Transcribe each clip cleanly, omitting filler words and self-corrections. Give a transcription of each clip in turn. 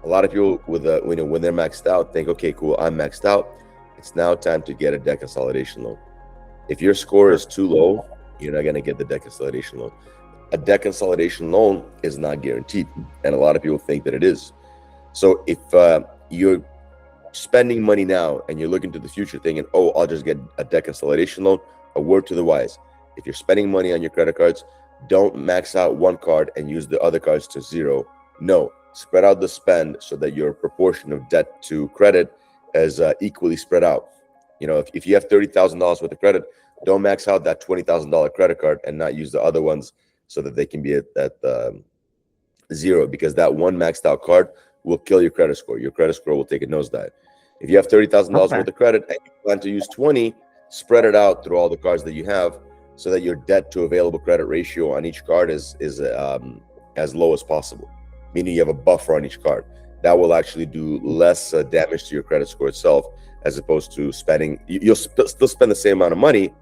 A lot of people with when they're maxed out think, okay, cool, I'm maxed out. It's now time to get a debt consolidation loan. If your score is too low, you're not going to get the debt consolidation loan. A debt consolidation loan is not guaranteed, and a lot of people think that it is. So if you're spending money now and you're looking to the future thinking, oh, I'll just get a debt consolidation loan, a word to the wise. If you're spending money on your credit cards, don't max out one card and use the other cards to zero. No, spread out the spend so that your proportion of debt to credit is equally spread out. You know, if you have $30,000 worth of credit, don't max out that $20,000 credit card and not use the other ones so that they can be at zero, because that one maxed out card will kill your credit score. Your credit score will take a nosedive. If you have $30,000 worth of credit and you plan to use 20, spread it out through all the cards that you have so that your debt to available credit ratio on each card is as low as possible, meaning you have a buffer on each card. That will actually do less damage to your credit score itself, as opposed to spending. You'll still spend the same amount of money,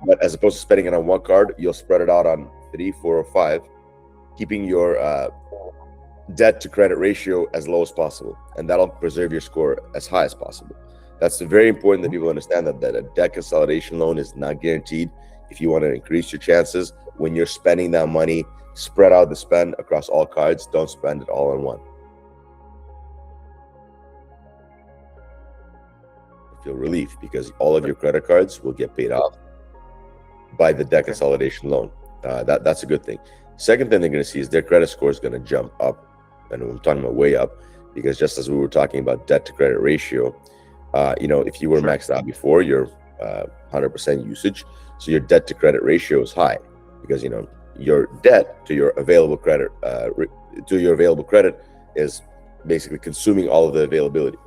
but as opposed to spending it on one card, you'll spread it out on 3, 4, or 5, keeping your debt to credit ratio as low as possible, and that'll preserve your score as high as possible. That's very important that people understand that a debt consolidation loan is not guaranteed. If you want to increase your chances when you're spending that money, spread out the spend across all cards. Don't spend it all on one. Feel relief because all of your credit cards will get paid off by the debt consolidation loan. That's a good thing. Second thing they're going to see is their credit score is going to jump up, and we're talking about way up, because just as we were talking about debt to credit ratio, if you were maxed out before, your 100% usage, so your debt to credit ratio is high because your debt to your available credit is basically consuming all of the availability.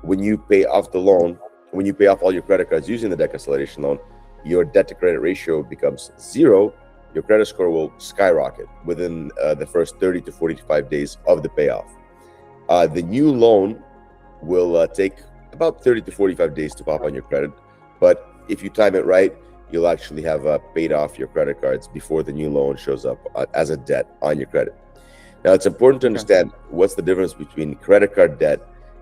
When you pay off the loan, when you pay off all your credit cards using the debt consolidation loan, your debt to credit ratio becomes zero. Your credit score will skyrocket within the first 30 to 45 days of the payoff. The new loan will take about 30 to 45 days to pop on your credit, but if you time it right, you'll actually have paid off your credit cards before the new loan shows up as a debt on your credit. Now, it's important to understand what's the difference between credit card debt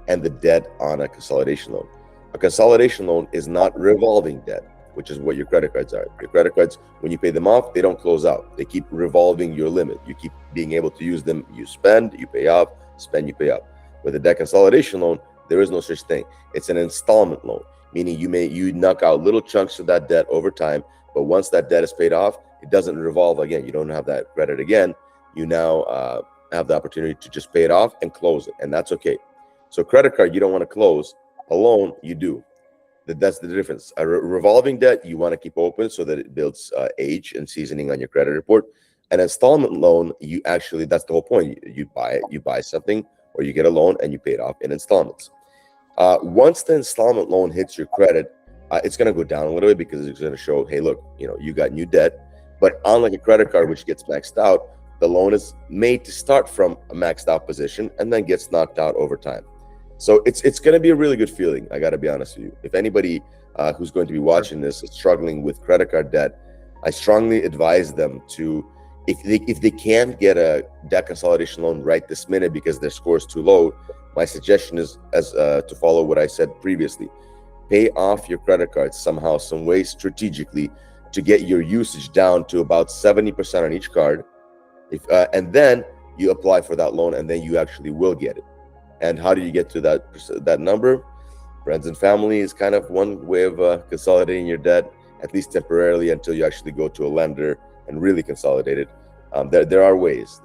and the debt on a consolidation loan. A consolidation loan is not revolving debt, which is what your credit cards are. Your credit cards, when you pay them off, they don't close out. They keep revolving your limit. You keep being able to use them. You spend, you pay off, spend, you pay off. With a debt consolidation loan, there is no such thing. It's an installment loan, meaning you knock out little chunks of that debt over time, but once that debt is paid off, it doesn't revolve again. You don't have that credit again. You now have the opportunity to just pay it off and close it, and that's okay. So credit card, you don't want to close. A loan, you do. That's the difference. A revolving debt, you want to keep open so that it builds age and seasoning on your credit report. An installment loan, that's the whole point. You buy something, or you get a loan and you pay it off in installments. Once the installment loan hits your credit, it's going to go down a little bit because it's going to show, hey, look, you got new debt. But unlike a credit card, which gets maxed out, the loan is made to start from a maxed out position and then gets knocked out over time. So it's going to be a really good feeling. I got to be honest with you. If anybody who's going to be watching this is struggling with credit card debt, I strongly advise them to, if they can't get a debt consolidation loan right this minute because their score is too low, my suggestion is to follow what I said previously. Pay off your credit cards somehow, some way, strategically, to get your usage down to about 70% on each card. And then you apply for that loan, and then you actually will get it. And how do you get to that number? Friends and family is kind of one way of consolidating your debt, at least temporarily, until you actually go to a lender and really consolidate it. There are ways.